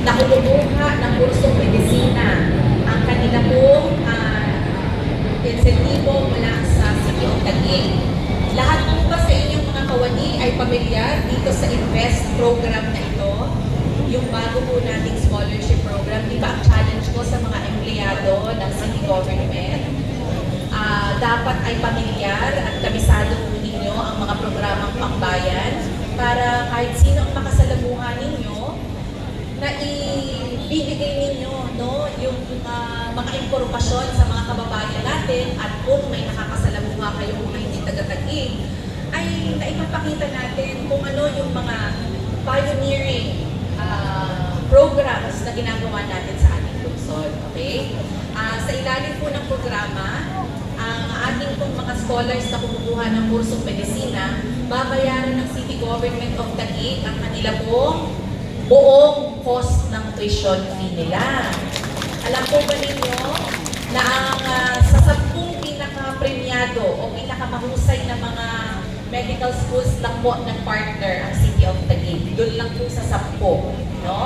na kumukuha ng kursong medisina. Ang kanila pong insentibo mula sa City of Taguig. Lahat po ba sa inyong mga kawani ay pamilyar dito sa INVEST program na ito? Yung bago po nating scholarship program, di ba ang challenge ko sa mga empleyado ng city government? Dapat ay pamilyar at kabisado po ninyo ang mga programang pangbayan para kahit sino ang makasalamuha ninyo na ibibigay ninyo yung mga impormasyon sa mga kababayan natin at kung may nakakasalamuha kayong mga hindi taga-Taguig ay naipapakita natin kung ano yung mga pioneering programs na ginagawa natin sa ating lungsod. Okay? Sa ilalim po ng programa, ang ating pong mga scholars na kumukuha ng kursong medisina, babayaran ng City Government of Taguig ang kanila pong buong cost ng tuition fee nila. Alam po ba ninyo na ang sa 10 pinaka-premiado o pinakamahusay na mga medical schools lang po ng partner ang City of Taguig. Doon lang po sa 10. No?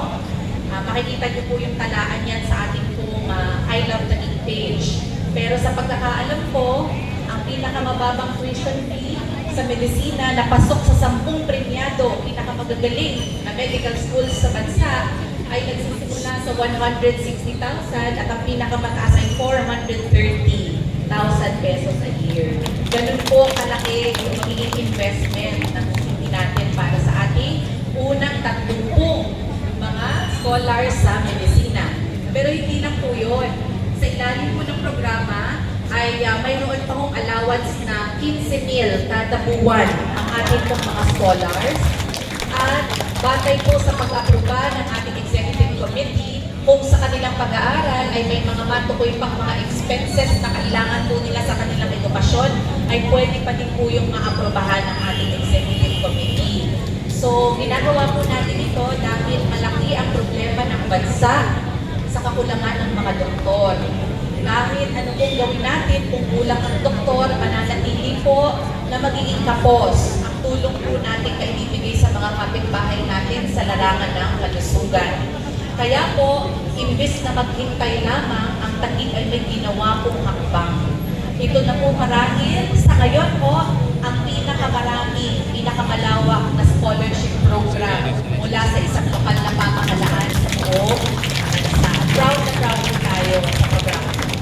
Makikita niyo po yung talaan yan sa ating pong I Love Taguig page. Pero sa pagkakaalam ko, ang pinakamababang tuition fee sa medisina na pasok sa 10 premiado, pinakamagagaling na medical schools sa bansa, ay nagsisimula sa 160,000 at ang pinakamataas ay 430,000 pesos a year. Ganun po kalaki yung magiging investment ng city natin para sa ating unang 30 mga scholars sa medisina. Pero hindi lang po yun. Sa ilalim po ng programa ay mayroon pa hong allowance na 15,000 kada buwan ang ating pong mga scholars. At batay po sa pag-aproba ng ating executive committee, kung sa kanilang pag-aaral ay may mga matukoy pang mga expenses na kailangan po nila sa kanilang edukasyon, ay pwede pa din po yung maaprobahan ng ating executive committee. So, ginagawa po natin ito dahil malaki ang problema ng bansa sa kakulangan ng mga doktor. Kahit ano pong gawin natin, kung kulang ang doktor, mananatili po na magiging kapos ang tulong po natin ay ibibigay sa mga kapitbahay natin sa larangan ng kalusugan. Kaya po, imbis na maghintay lamang, ang Taguig ay may ginawa pong hakbang. Ito na po marahil sa ngayon po, ang pinakamarami, pinakamalawak na scholarship program mula sa isang lokal na pamahalaan sa buong bansa. Proud na proud tayo sa programa.